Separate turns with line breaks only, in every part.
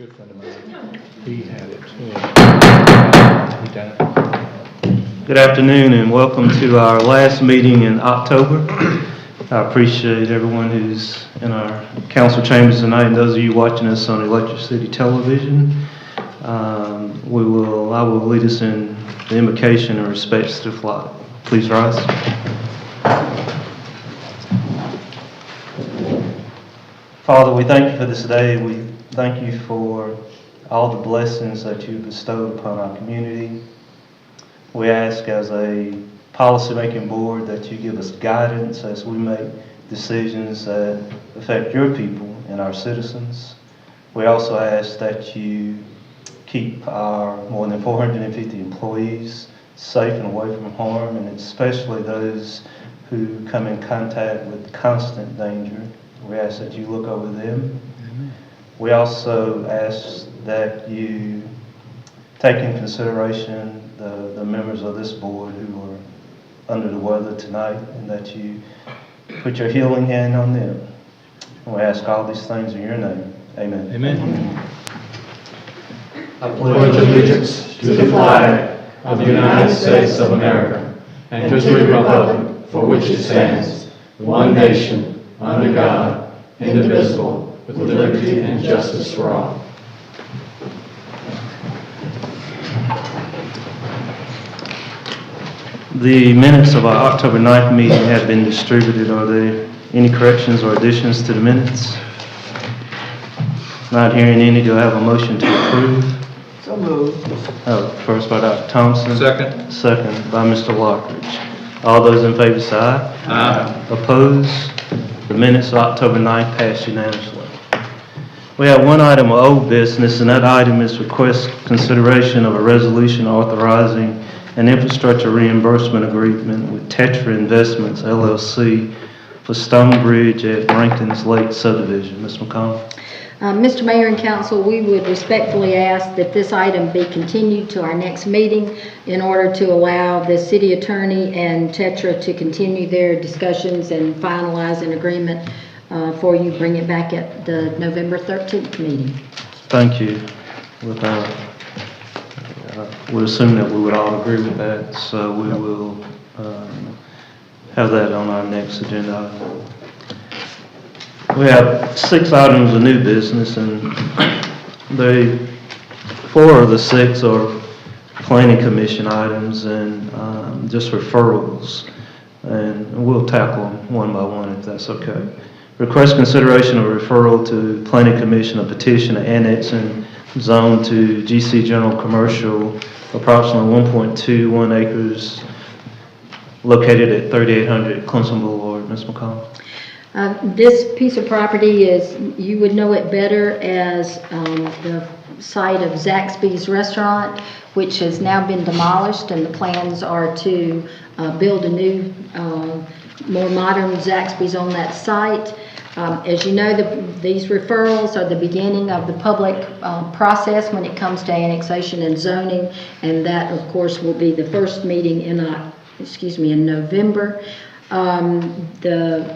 good friend of mine. He had it too. He died.
Good afternoon and welcome to our last meeting in October. I appreciate everyone who's in our council chambers tonight and those of you watching us on Electric City Television. I will lead us in the invocation in respects to the flag. Please rise. Father, we thank you for this day. We thank you for all the blessings that you bestowed upon our community. We ask as a policy-making board that you give us guidance as we make decisions that affect your people and our citizens. We also ask that you keep our more than 450 employees safe and away from harm, and especially those who come in contact with constant danger. We ask that you look over them. Amen. We also ask that you take in consideration the members of this board who are under the weather tonight, and that you put your healing hand on them. And we ask all these things in your name. Amen.
Amen.
I pledge allegiance to the flag of the United States of America and to the republic for which it stands, one nation, under God, indivisible, with liberty and justice for all.
The minutes of our October 9th meeting have been distributed. Are there any corrections or additions to the minutes? Not hearing any, do I have a motion to approve?
So moved.
First by Dr. Thompson.
Second.
Second by Mr. Lockridge. All those in favor say aye.
Aye.
Opposed? The minutes of October 9th passed unanimously. We have one item of old business, and that item is request consideration of a resolution authorizing an infrastructure reimbursement agreement with Tetra Investments, LLC, for Stonebridge at Rankins Lake Subdivision. Ms. McConnell.
Mr. Mayor and Council, we would respectfully ask that this item be continued to our next meeting in order to allow the city attorney and Tetra to continue their discussions and finalize an agreement for you bring it back at the November 13th meeting.
Thank you. We assume that we would all agree with that, so we will have that on our next agenda. We have 6 items of new business, and 4 of the 6 are planning commission items and just referrals, and we'll tackle them one by one if that's okay. Request consideration of referral to planning commission a petition to annex and zone to GC General Commercial approximately 1.21 acres located at 3800 Clemson Boulevard. Ms. McConnell.
This piece of property is, you would know it better as the site of Zaxby's restaurant, which has now been demolished, and the plans are to build a new, more modern Zaxby's on that site. As you know, these referrals are the beginning of the public process when it comes to annexation and zoning, and that, of course, will be the first meeting in November. The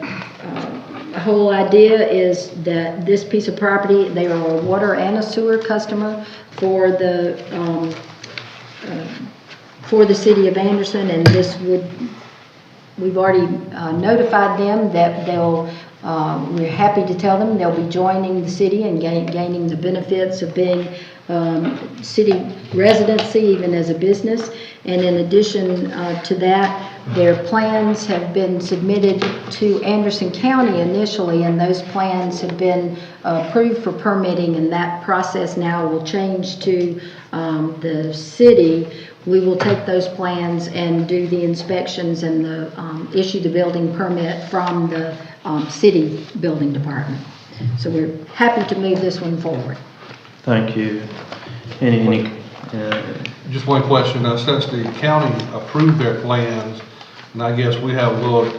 whole idea is that this piece of property, they are a water and a sewer customer for the city of Anderson, and we've already notified them that we're happy to tell them they'll be joining the city and gaining the benefits of being city residency, even as a business. And in addition to that, their plans have been submitted to Anderson County initially, and those plans have been approved for permitting, and that process now will change to the city. We will take those plans and do the inspections and issue the building permit from the city building department. So we're happy to move this one forward.
Thank you.
Just one question. Since the county approved their plans, and I guess we have a little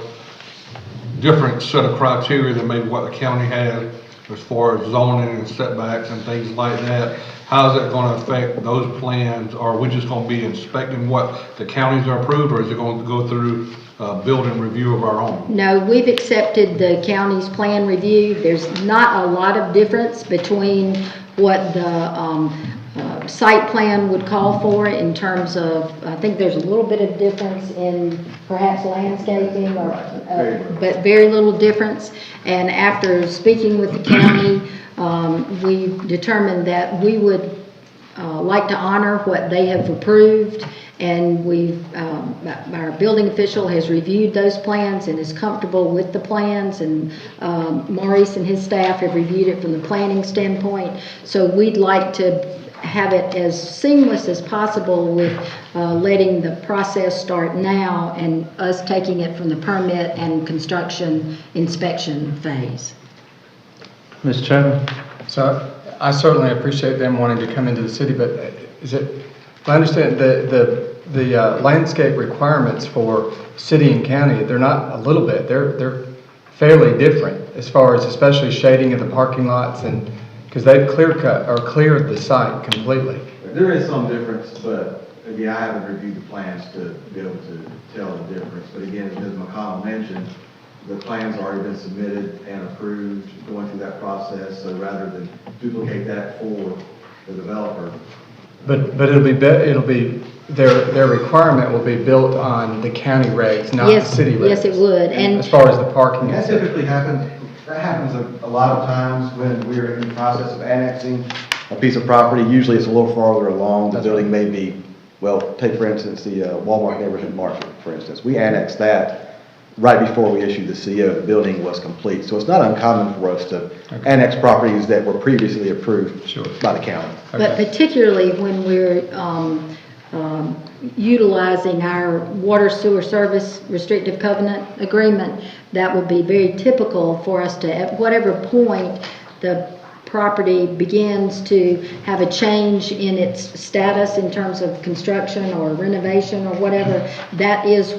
different set of criteria than maybe what the county had, as far as zoning and setbacks and things like that, how's that gonna affect those plans? Or are we just gonna be inspecting what the counties are approved, or is it going to go through building review of our own?
No, we've accepted the county's plan review. There's not a lot of difference between what the site plan would call for in terms of, I think there's a little bit of difference in perhaps landscaping, or, but very little difference. And after speaking with the county, we determined that we would like to honor what they have approved, and our building official has reviewed those plans and is comfortable with the plans, and Maurice and his staff have reviewed it from the planning standpoint. So we'd like to have it as seamless as possible with letting the process start now and us taking it from the permit and construction inspection phase.
Mr. Chairman?
So I certainly appreciate them wanting to come into the city, but is it, I understand the landscape requirements for city and county, they're not a little bit, they're fairly different as far as especially shading of the parking lots, and because they've cleared the site completely.
There is some difference, but again, I haven't reviewed the plans to be able to tell the difference. But again, as Ms. McConnell mentioned, the plans have already been submitted and approved, going through that process. So rather than duplicate that for the developer.
But it'll be their requirement will be built on the county regs, not the city regs.
Yes, it would. And
as far as the parking.
That typically happens. That happens a lot of times when we're in the process of annexing a piece of property. Usually it's a little farther along. The building may be, well, take for instance the Walmart neighborhood market, for instance. We annexed that right before we issued the CO. The building was complete. So it's not uncommon for us to annex properties that were previously approved by the county.
But particularly when we're utilizing our water sewer service restrictive covenant agreement, that would be very typical for us to, at whatever point the property begins to have a change in its status in terms of construction or renovation or whatever, that is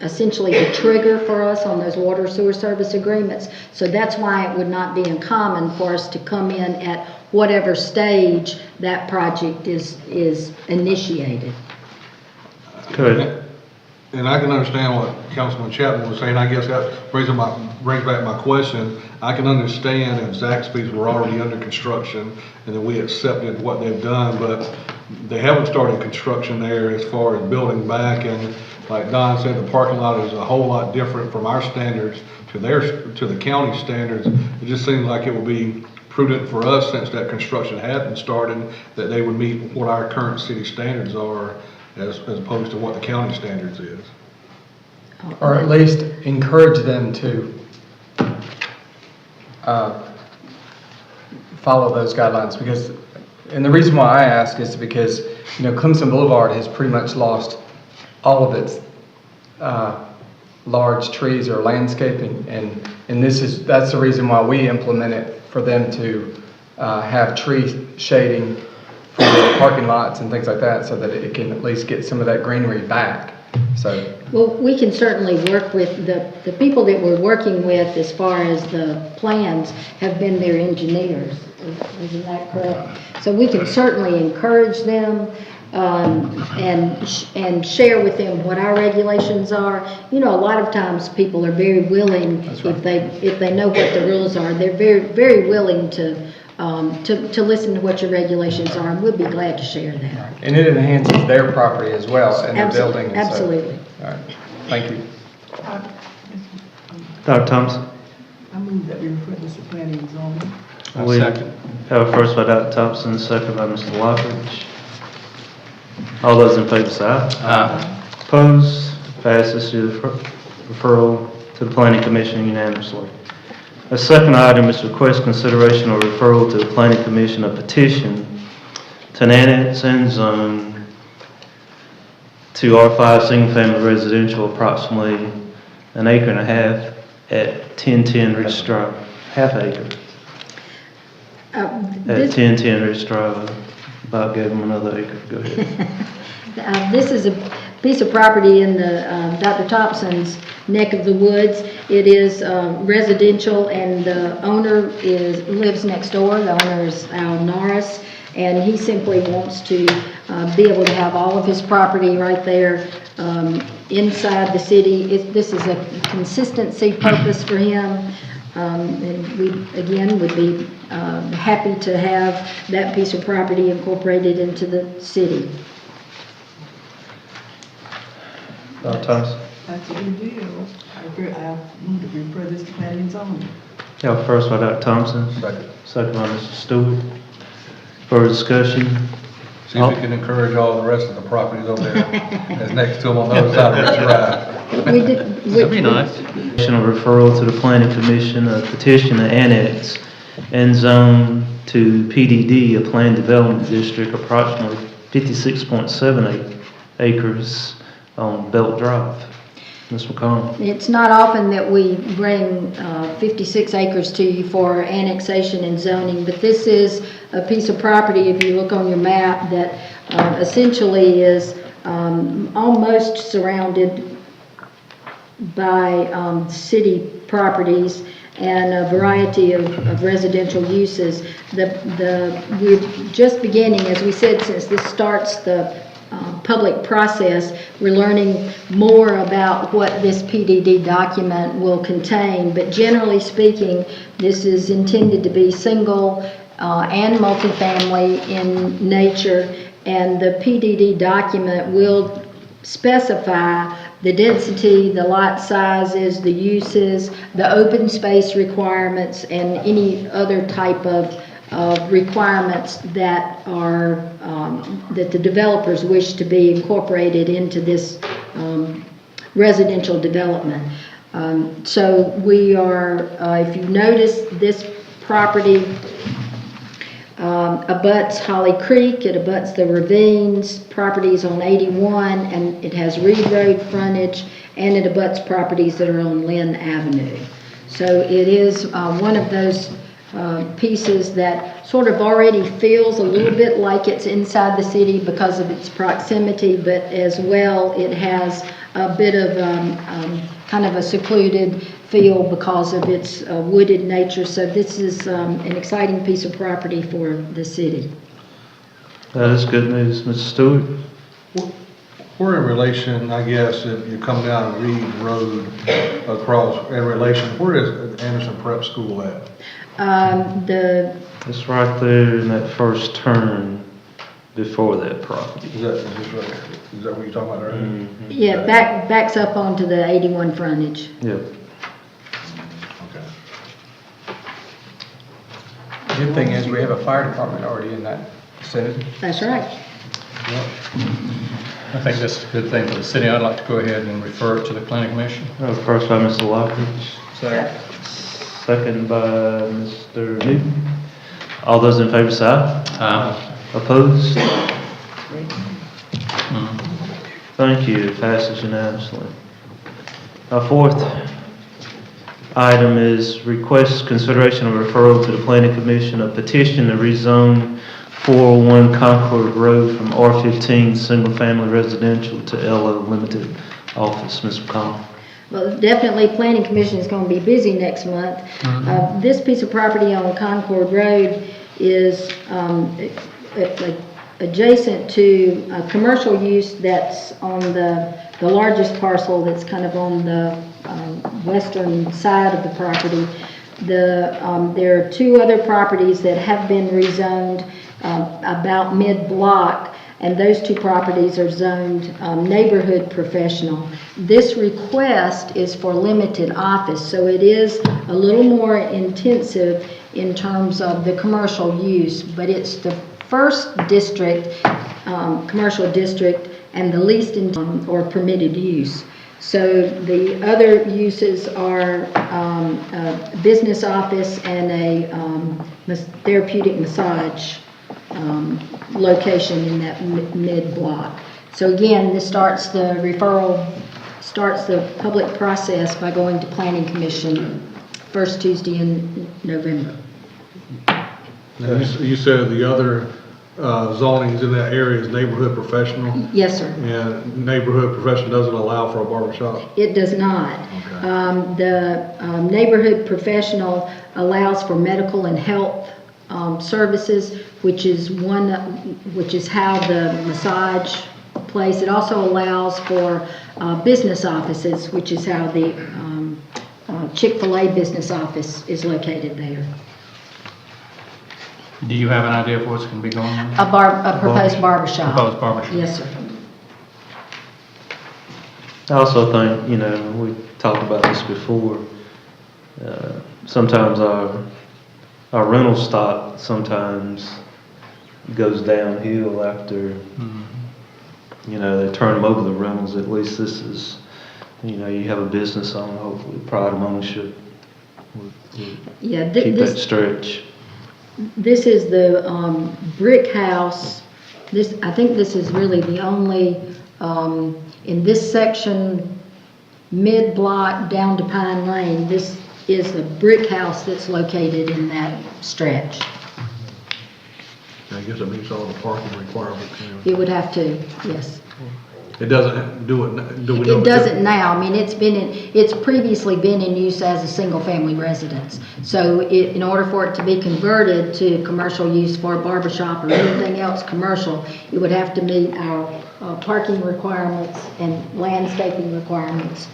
essentially the trigger for us on those water sewer service agreements. So that's why it would not be uncommon for us to come in at whatever stage that project is initiated.
Good.
And I can understand what Councilman Chapman was saying. I guess that brings back my question. I can understand if Zaxby's were already under construction and then we accepted what they've done, but they haven't started construction there as far as building back. And like Don said, the parking lot is a whole lot different from our standards to the county standards. It just seems like it would be prudent for us, since that construction hadn't started, that they would meet what our current city standards are, as opposed to what the county standards is.
Or at least encourage them to follow those guidelines, because, and the reason why I ask is because, you know, Clemson Boulevard has pretty much lost all of its large trees or landscaping, and that's the reason why we implement it, for them to have tree shading for parking lots and things like that, so that it can at least get some of that greenery back. So,
well, we can certainly work with the people that we're working with as far as the plans have been their engineers. Isn't that correct? So we can certainly encourage them and share with them what our regulations are. You know, a lot of times people are very willing, if they know what the rules are, they're very, very willing to listen to what your regulations are, and we'll be glad to share that.
and it enhances their property as well, and their building. And
Absolutely.
So, all right, thank you.
Dr. Thompson?
I move that we refer this to planning and zoning.
We have a first by Dr. Thompson, second by Mr. Lockridge. All those in favor say aye. Aye. Opposed? Passes to the referral to the Planning Commission unanimously. The second item is request consideration or referral to the Planning Commission of petition to annex and zone to R5 single-family residential approximately an acre and a half at 1010 Ridge Drive. Half acre. At 1010 Ridge Drive. Bob gave him another acre. Go ahead.
This is a piece of property in the Dr. Thompson's neck of the woods. It is residential, and the owner lives next door. The owner is Al Norris, and he simply wants to be able to have all of his property right there inside the city. This is a consistency purpose for him. And we, again, would be happy to have that piece of property incorporated into the city.
Thomas?
That's a good deal. I move to refer this to planning and zoning.
Yeah, first by Dr. Thompson. Second by Mr. Stewart. Further discussion?
See if we can encourage all the rest of the properties over there that's next to them on the other side of Rich Drive.
That'd be nice.
Of referral to the planning commission, a petition to annex and zone to PDD, a planned development district, approximately 56.7 acres on Belk Drive. Ms. McConnell.
It's not often that we bring 56 acres to you for annexation and zoning, but this is a piece of property, if you look on your map, that essentially is almost surrounded by city properties and a variety of residential uses. We're just beginning, as we said, since this starts the public process, we're learning more about what this PDD document will contain, but generally speaking, this is intended to be single and multifamily in nature, and the PDD document will specify the density, the lot sizes, the uses, the open space requirements, and any other type of requirements that are that the developers wish to be incorporated into this residential development. So we are, if you notice, this property abuts Holly Creek, it abuts the ravines, properties on 81, and it has Reed Road frontage, and it abuts properties that are on Lynn Avenue. So it is one of those pieces that sort of already feels a little bit like it's inside the city because of its proximity, but as well it has a bit of kind of a secluded feel because of its wooded nature. So this is an exciting piece of property for the city.
That is good news. Mr. Stewart?
We're in relation, I guess, if you come down Reed Road across, in relation, where is Anderson Prep School at?
It's right there in that first turn before that property.
Is this right? Is that what you're talking about there?
Mm-hmm.
Yeah, backs up onto the 81 frontage.
Yep.
Okay.
The good thing is we have a fire department already in that vicinity.
That's right.
I think that's a good thing for the city. I'd like to go ahead and refer it to the planning commission.
First by Mr. Lockridge.
Second.
Second by Mr. Newton. All those in favor say aye. Opposed? Thank you. It passes unanimously. Our fourth item is request consideration of referral to the planning commission, a petition to rezone 401 Concord Road from R15 single family residential to LO limited office. Ms. McConnell.
Well, definitely Planning Commission is going to be busy next month. This piece of property on Concord Road is adjacent to a commercial use that's on the largest parcel that's kind of on the western side of the property. There are two other properties that have been rezoned about mid-block, and those two properties are zoned neighborhood professional. This request is for limited office, so it is a little more intensive in terms of the commercial use, but it's the first district, commercial district, and the least or permitted use. So the other uses are a business office and a therapeutic massage location in that mid-block. So again, this starts the public process by going to Planning Commission first Tuesday in November.
Now, you said the other zonings in that area is neighborhood professional,
Yes, sir.
and neighborhood professional doesn't allow for a barber shop?
It does not.
Okay.
The neighborhood professional allows for medical and health services, which is how the massage place. It also allows for business offices, which is how the Chick-fil-A business office is located there.
Do you have an idea of what's going to be going on?
A proposed barber shop.
Proposed barber shop.
Yes, sir.
I also think, we talked about this before, sometimes our rental stock sometimes goes downhill after, they turn them over the rentals. At least this is, you have a business owner, hopefully pride of ownership will
Yeah,
keep that stretch.
This is the brick house. I think this is really the only, in this section, mid-block down to Pine Lane, this is the brick house that's located in that stretch.
I guess it meets all the parking requirements.
It would have to, yes.
It doesn't do it, do we know?
It doesn't now. I mean, it's previously been in use as a single-family residence. So in order for it to be converted to commercial use for a barber shop or anything else commercial, it would have to meet our parking requirements and landscaping requirements.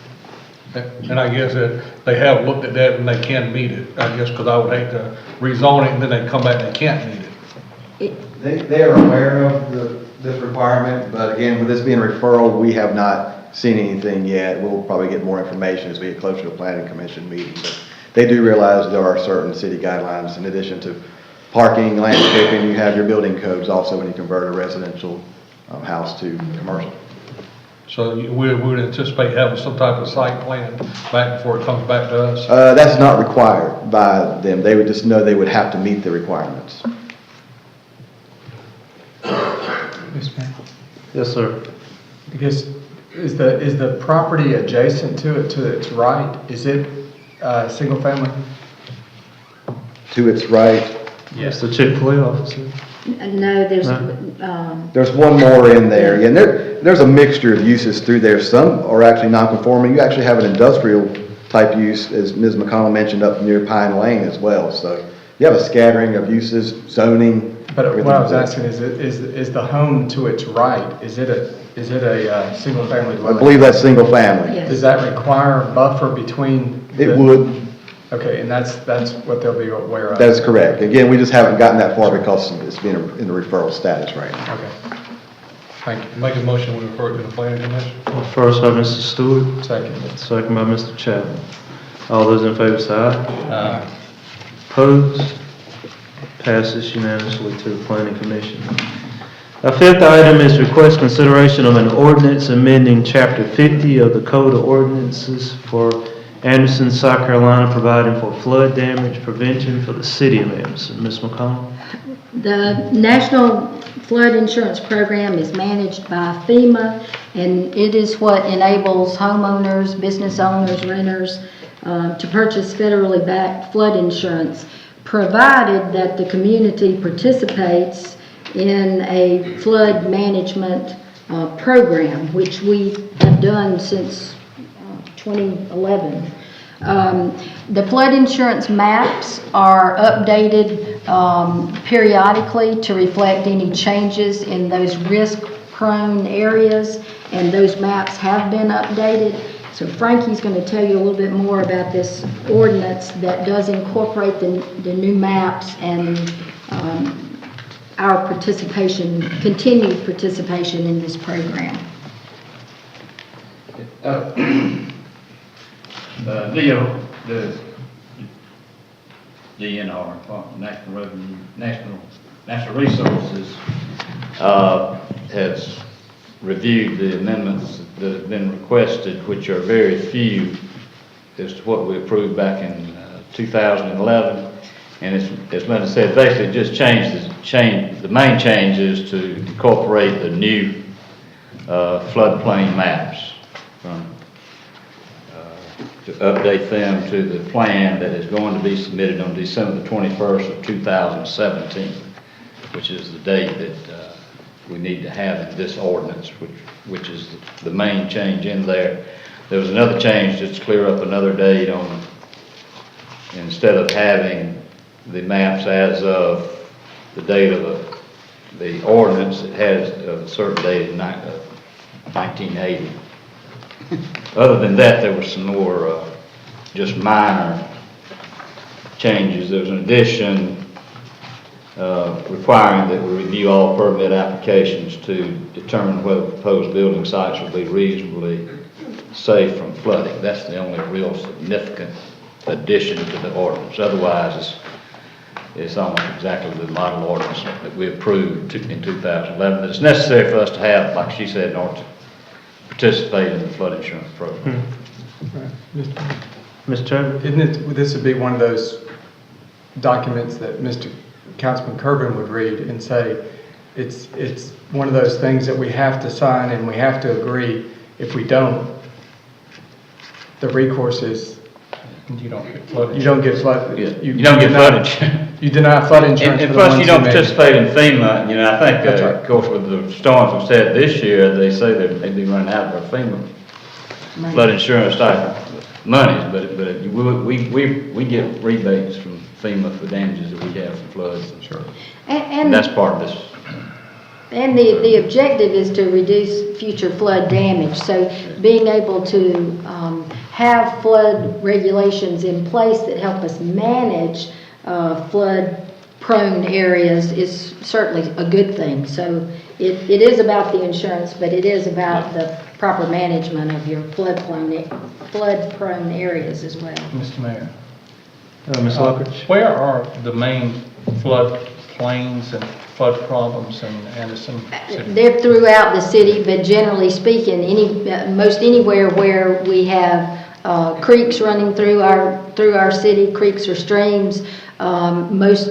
And I guess that they have looked at that and they can meet it, I guess, because I would hate to rezone it and then they come back and they can't meet it.
They are aware of this requirement, but again, with this being a referral, we have not seen anything yet. We'll probably get more information as we get closer to the planning commission meeting, but they do realize there are certain city guidelines in addition to parking, landscaping. You have your building codes also when you convert a residential house to commercial.
So we would anticipate having some type of site plan back before it comes back to us?
That's not required by them. They would just know they would have to meet the requirements.
Yes, ma'am.
Yes, sir.
Because is the property adjacent to it, to its right, is it single family?
To its right,
Yes, the Chick-fil-A office.
No,
there's one more in there. Yeah, and there's a mixture of uses through there. Some are actually non-conforming. You actually have an industrial type use, as Ms. McConnell mentioned, up near Pine Lane as well. So you have a scattering of uses, zoning.
But what I was asking is the home to its right, is it a single family
I
dwelling?
believe that's single family.
yes.
Does that require a buffer between?
It would.
Okay, and that's what they'll be aware of?
That is correct. Again, we just haven't gotten that far because it's being in the referral status right now.
Okay. Thank you.
Make a motion, we refer it to the planning commission?
First by Mr. Stewart,
Second.
second by Mr. Chapman. All those in favor say aye.
Aye.
Opposed? Passes unanimously to the planning commission. Our fifth item is request consideration of an ordinance amending chapter 50 of the Code of Ordinances for Anderson, South Carolina, providing for flood damage prevention for the city of Anderson. Ms. McConnell?
The National Flood Insurance Program is managed by FEMA, and it is what enables homeowners, business owners, renters to purchase federally backed flood insurance, provided that the community participates in a flood management program, which we have done since 2011. The flood insurance maps are updated periodically to reflect any changes in those risk-prone areas, and those maps have been updated. So Frankie's going to tell you a little bit more about this ordinance that does incorporate the new maps and our participation, continued participation in this program.
The DNR, National Revenue, National Resources, has reviewed the amendments that have been requested, which are very few as to what we approved back in 2011. And as Linda said, basically just the main change is to incorporate the new floodplain maps to update them to the plan that is going to be submitted on December the 21st of 2017. which is the date that we need to have in this ordinance, which is the main change in there. There was another change just to clear up another date on, instead of having the maps as of the date of the ordinance, it has a certain date of 1980. Other than that, there were some more just minor changes. There was an addition requiring that we review all permit applications to determine whether proposed building sites will be reasonably safe from flooding. That's the only real significant addition to the ordinance. Otherwise, it's almost exactly the model ordinance that we approved in 2011. It's necessary for us to have, like she said, in order to participate in the flood insurance program.
Mr. Chairman?
This would be one of those documents that Mr. Councilman Kirby would read and say, it's one of those things that we have to sign and we have to agree. If we don't, the recourse is
You don't get flooded.
you don't get flood.
Yeah. You don't get flood insurance.
You deny flood insurance.
And
for the
plus, you
ones
don't
who make it.
participate in FEMA. You know, I think,
That's right.
of course, with the storms we've had this year, they say that they'd be running out of our FEMA flood insurance type of monies, but we get rebates from FEMA for damages that we have from floods.
Sure.
And that's part of this.
And the objective is to reduce future flood damage. So being able to have flood regulations in place that help us manage flood-prone areas is certainly a good thing. So it is about the insurance, but it is about the proper management of your flood-prone areas as well.
Mr. Mayor? Ms. Luckridge?
Where are the main flood plains and flood problems in Anderson City?
They're throughout the city, but generally speaking, most anywhere where we have creeks running through our city, creeks or streams, most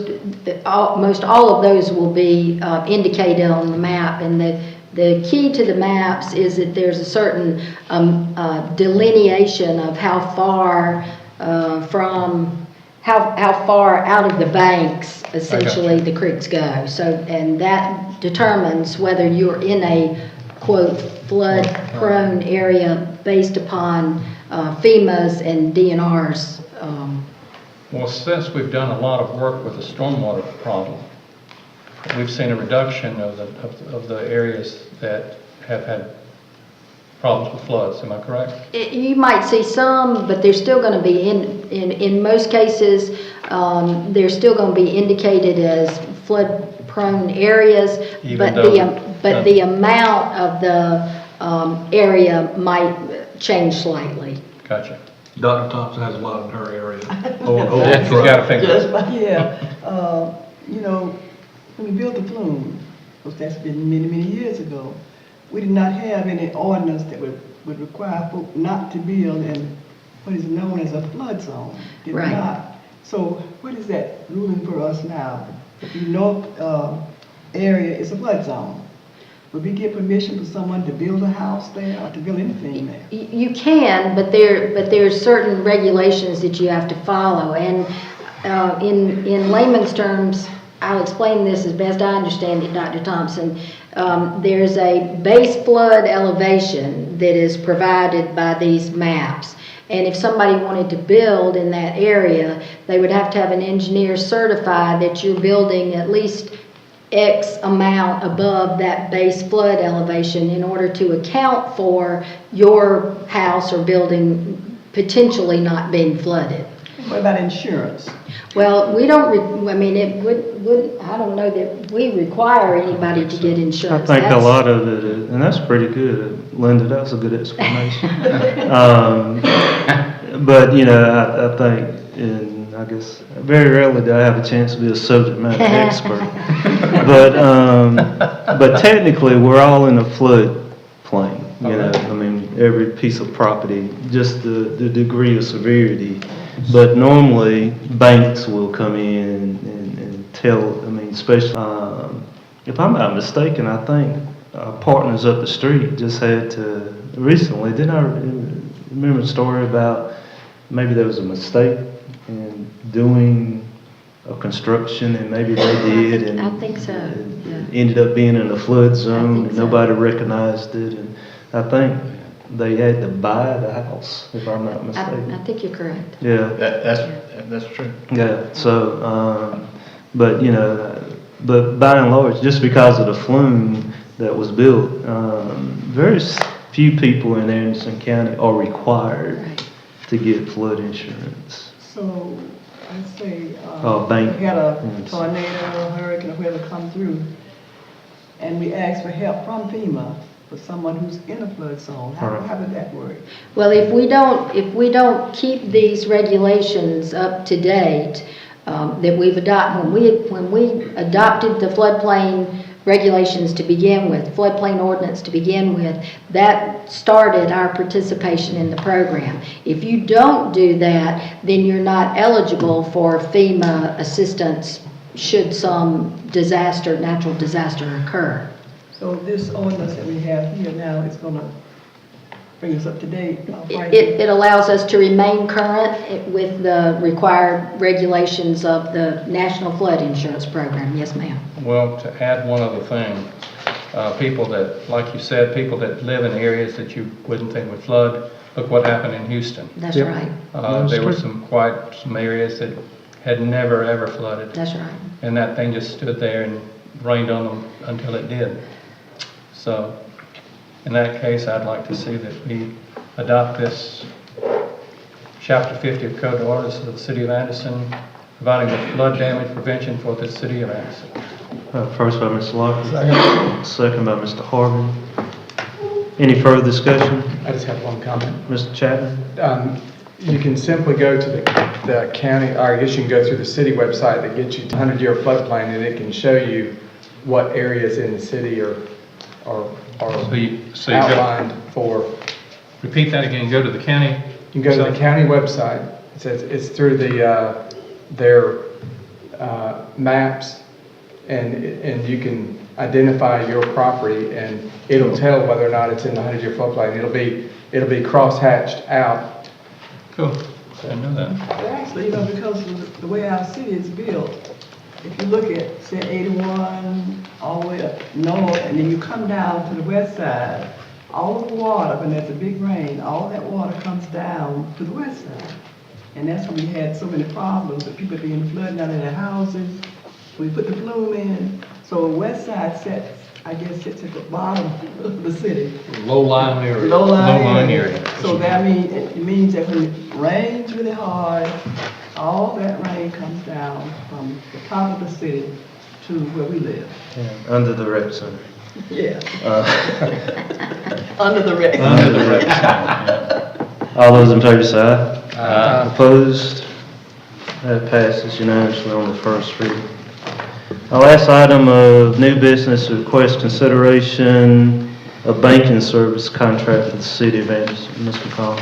all of those will be indicated on the map. And the key to the maps is that there's a certain delineation of how far how far out of the banks essentially the creeks go. So, and that determines whether you're in a quote flood prone area based upon FEMA's and DNR's.
Well, since we've done a lot of work with the stormwater problem, we've seen a reduction of the areas that have had problems with floods. Am I correct?
You might see some, but they're still going to be in most cases, they're still going to be indicated as flood prone areas, but the amount of the area might change slightly.
Gotcha.
Dr. Thompson has a lot in her area.
He's got a finger.
Yeah, you know, when we built the flume, which that's been many, many years ago, we did not have any ordinance that would require folk not to build in what is known as a flood zone. Did
Right.
not. So what is that ruling for us now? If the north area is a flood zone, would we get permission for someone to build a house there or to build anything there?
You can, but there's certain regulations that you have to follow. And in layman's terms, I'll explain this as best I understand it, Dr. Thompson. There's a base flood elevation that is provided by these maps. And if somebody wanted to build in that area, they would have to have an engineer certify that you're building at least X amount above that base flood elevation in order to account for your house or building potentially not being flooded.
What about insurance?
Well, we don't, I mean, it would, I don't know that we require anybody to get
I
insurance.
think a
That's-
lot of it is, and that's pretty good. Linda, that was a good explanation. But, you know, I think, and I guess very rarely do I have a chance to be a subject matter expert. But technically, we're all in a flood plain. You know, I mean, every piece of property, just the degree of severity. But normally, banks will come in and tell, I mean, especially, if I'm not mistaken, I think our partners up the street just had to, recently, didn't I remember a story about maybe there was a mistake in doing of construction, and maybe they did, and
I think so, yeah.
it ended up being in a flood zone,
think
and
so.
nobody recognized it, and I think they had to buy the house, if I'm not
I
mistaken.
think you're correct.
Yeah,
That's true.
yeah, so, but, you know, but by and large, just because of the flume that was built, very few people in Anderson County are required
Right.
to get flood insurance.
So, I'd say,
Bank.
we had a
Yes.
tornado, hurricane, or whatever come through, and we asked for help from FEMA for someone who's in a flood zone. How
Right.
would that work?
Well, if we don't keep these regulations up to date, that we've adopted, when we adopted the floodplain regulations to begin with, floodplain ordinance to begin with, that started our participation in the program. If you don't do that, then you're not eligible for FEMA assistance should some disaster, natural disaster occur.
So this ordinance that we have here now is gonna bring us up to date. Right?
It allows us to remain current with the required regulations of the National Flood Insurance Program. Yes, ma'am.
Well, to add one other thing, people that, like you said, people that live in areas that you wouldn't think would flood, look what happened in Houston.
That's right.
There were some areas that had never, ever flooded.
That's right.
And that thing just stood there and rained on them until it did. So, in that case, I'd like to see that we adopt this Chapter 50 of Code of Ordinances of the City of Anderson, providing the flood damage prevention for the City of Anderson.
First by Mr. Lockwood. Second by Mr. Harvey. Any further discussion?
I just have one comment.
Mr. Chapman?
You can simply go to the county, or I guess you can go through the city website that gets you to 100-year floodplain, and it can show you what areas in the city are
So you go,
outlined for.
repeat that again, go to the county.
You can go to the county website. It says it's through their maps, and you can identify your property, and it'll tell whether or not it's in the 100-year floodplain. It'll be cross-hatched out.
Cool. I didn't know that.
Well, actually, because of the way our city is built, if you look at, say, 81 all the way up north, and then you come down to the west side, all of the water, when there's a big rain, all that water comes down to the west side. And that's when we had so many problems with people being flooded out of their houses. We put the flume in. So west side sits at the bottom of the city.
Low-lying area.
Low-lying
area.
So that means that when it rains really hard, all that rain comes down from the top of the city to where we live.
Yeah, under the rec center.
Yeah. Under the rec.
Under the rec center. All those in favor say aye. Aye. Opposed? That passes unanimously on the first reading. Our last item of new business, request consideration of banking service contract for the City of Anderson. Ms. McCall.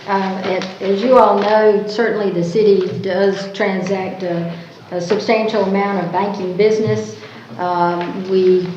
As you all know, certainly the city does transact a substantial amount of banking business. We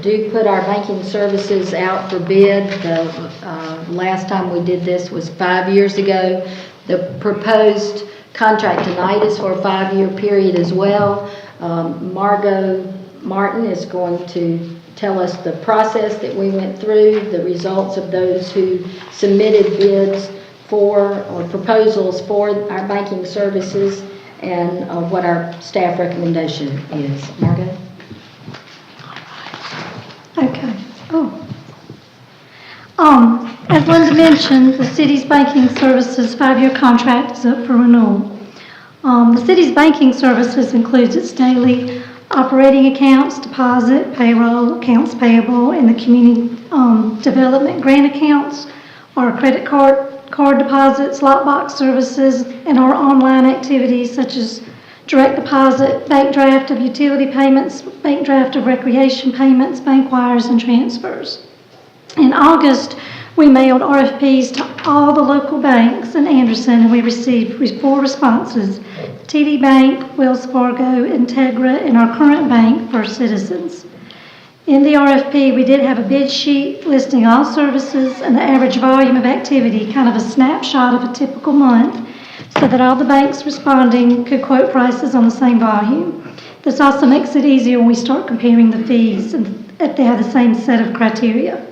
do put our banking services out for bid. The last time we did this was 5 years ago. The proposed contract tonight is for a 5-year period as well. Margot Martin is going to tell us the process that we went through, the results of those who submitted bids for or proposals for our banking services, and what our staff recommendation is. Margot?
Okay. As Linda mentioned, the city's banking services 5-year contract is up for renewal. The city's banking services includes its daily operating accounts, deposit, payroll, accounts payable, and the community development grant accounts, our credit card deposits, lockbox services, and our online activities such as direct deposit, bank draft of utility payments, bank draft of recreation payments, bank wires, and transfers. In August, we mailed RFPs to all the local banks in Anderson, and we received 4 responses: TD Bank, Wells Fargo, Integra, and our current bank, First Citizens. In the RFP, we did have a bid sheet listing all services and the average volume of activity, kind of a snapshot of a typical month. so that all the banks responding could quote prices on the same volume. This also makes it easier when we start comparing the fees and if they have the same set of criteria.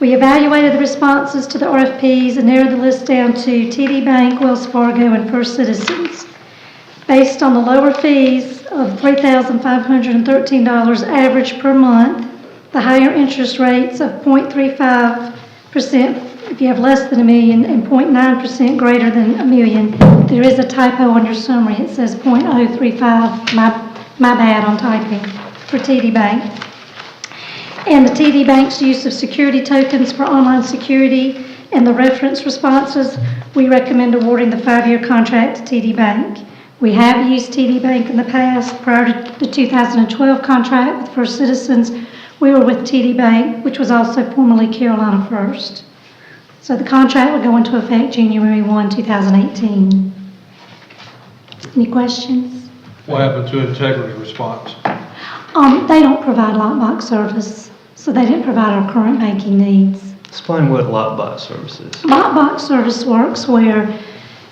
We evaluated the responses to the RFPs and narrowed the list down to TD Bank, Wells Fargo, and First Citizens. Based on the lower fees of $3,513 average per month, the higher interest rates of 0.35% if you have less than $1 million and 0.9% greater than $1 million, there is a typo on your summary. It says 0.035, my bad on typing, for TD Bank. And the TD Bank's use of security tokens for online security and the reference responses, we recommend awarding the 5-year contract to TD Bank. We have used TD Bank in the past. Prior to the 2012 contract with First Citizens, we were with TD Bank, which was also formerly Carolina First. So the contract will go into effect January 1, 2018. Any questions?
What happened to integrity response?
They don't provide lockbox service, so they didn't provide our current banking needs.
Explain what lockbox service is.
Lockbox service works where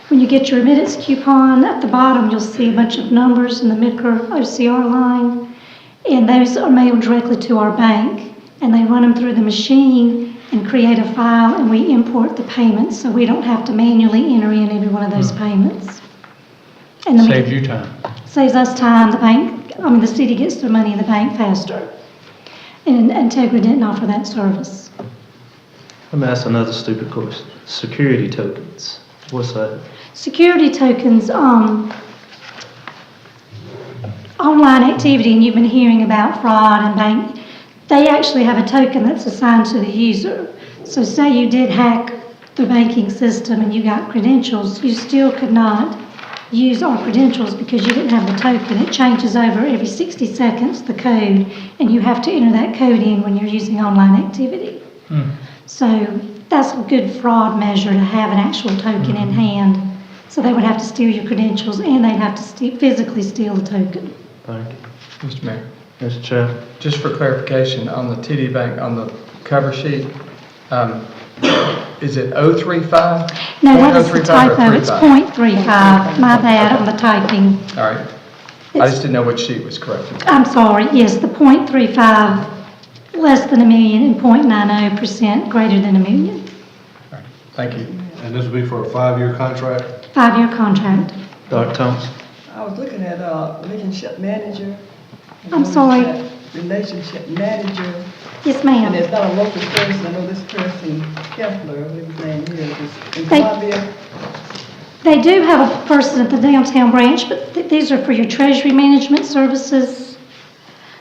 when you get your remittance coupon, at the bottom you'll see a bunch of numbers in the MICR OCR line, and those are mailed directly to our bank, and they run them through the machine and create a file, and we import the payments, so we don't have to manually enter in every one of those payments. And then
Saves you time.
saves us time. The city gets their money in the bank faster. And Integra didn't offer that service.
Let me ask another stupid question. Security tokens. What's that?
Security tokens, online activity, and you've been hearing about fraud and bank, they actually have a token that's assigned to the user. So say you did hack the banking system and you got credentials, you still could not use our credentials because you didn't have the token. It changes over every 60 seconds, the code, and you have to enter that code in when you're using online activity. So that's a good fraud measure to have an actual token in hand. So they would have to steal your credentials and they'd have to physically steal the token.
Thank you.
Mr. Mayor,
Mr. Chair.
just for clarification, on the TD Bank, on the cover sheet, is it 035?
No, that is the
0.035 or
typo. It's
35?
.35. My bad on the typing.
All right. I just didn't know which sheet was correct.
I'm sorry. Yes, the .35, less than $1 million, and 0.90% greater than $1 million.
All right. Thank you.
And this will be for a 5-year contract?
5-year contract.
Dr. Thompson.
I was looking at, relationship manager.
I'm sorry.
Relationship manager,
Yes,
and
ma'am.
it's not a local person. I know this person, Kessler, what his name is in
They-
Columbia.
They do have a person at the downtown branch, but these are for your treasury management services.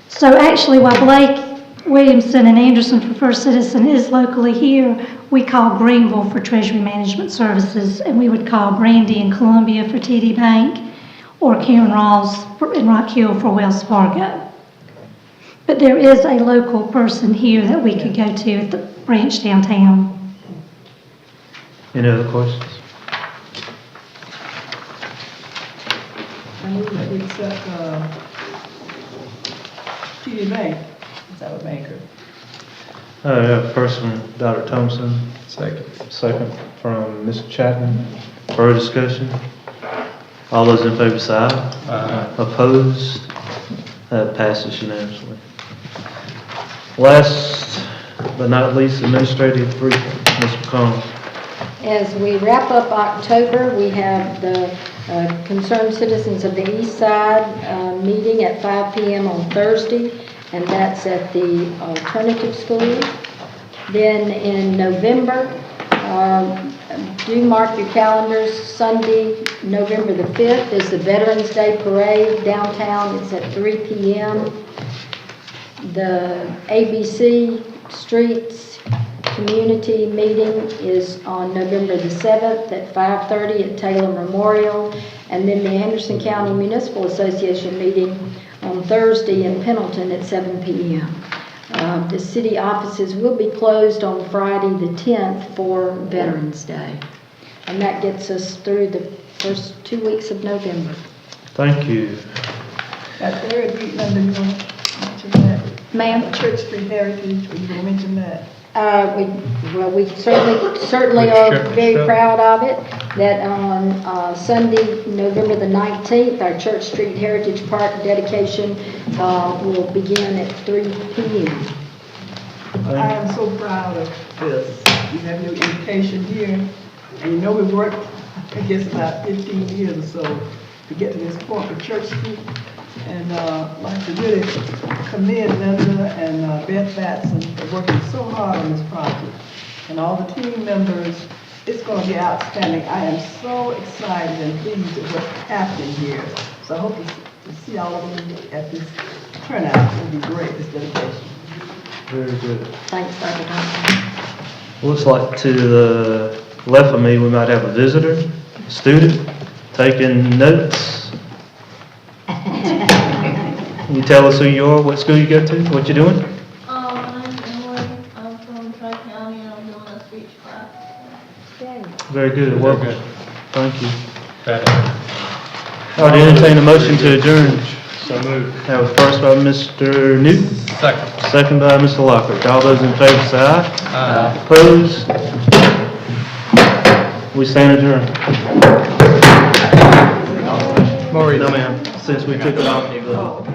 So actually, while Blake, Williamson, and Anderson for First Citizen is locally here, we call Greenville for treasury management services, and we would call Brandy and Columbia for TD Bank, or Karen Rawls in Rock Hill for Wells Fargo. But there is a local person here that we could go to at the branch downtown.
Any other questions?
I move that we accept, TD Bank, is our banker.
I have first from Dr. Thompson,
Second.
second from Mr. Chapman. Further discussion? All those in favor say aye. Opposed? That passes unanimously. Last but not least, administrative briefing. Ms. McCombs.
As we wrap up October, we have the Concerned Citizens of the East Side meeting at 5 p.m. on Thursday, and that's at the alternative school. Then in November, do mark your calendars, Sunday, November the 5th is the Veterans Day Parade downtown. It's at 3 p.m. The ABC Streets Community Meeting is on November the 7th at 5:30 at Taylor Memorial. And then the Anderson County Municipal Association meeting on Thursday in Pendleton at 7 p.m. The city offices will be closed on Friday the 10th for Veterans Day. And that gets us through the first 2 weeks of November.
Thank you.
That third week, London, you want to mention that?
Ma'am?
Church Street Heritage, were you going to mention that?
We certainly
We
are
should-
very
should.
proud of it, that on Sunday, November the 19th, our Church Street Heritage Park dedication will begin at 3 p.m.
I am so proud of this. You have your indication here, and you know we worked, I guess, about 15 years or so to get to this point with Church Street. And I'd like to really commend Linda and Beth Batson for working so hard on this project. And all the team members, it's going to be outstanding. I am so excited and pleased with what's happening here. So I hope to see all of you at this turnout. It'll be great, this dedication.
Very good.
Thanks, Dr. Thompson.
Looks like to the left of me, we might have a visitor, a student, taking notes. Can you tell us who you are, what school you go to, what you're doing?
My name's Emily. I'm from Tri-County and I'm doing a speech class.
Very good,
Very
welcome.
good.
Thank you.
Better.
I would entertain a motion to adjourn.
So moved.
That was first by Mr. Newton,
Second.
second by Mr. Lockhart. All those in favor say aye.
Aye.
Opposed? We stand adjourned.
Maurice.
No, ma'am, since we took it off.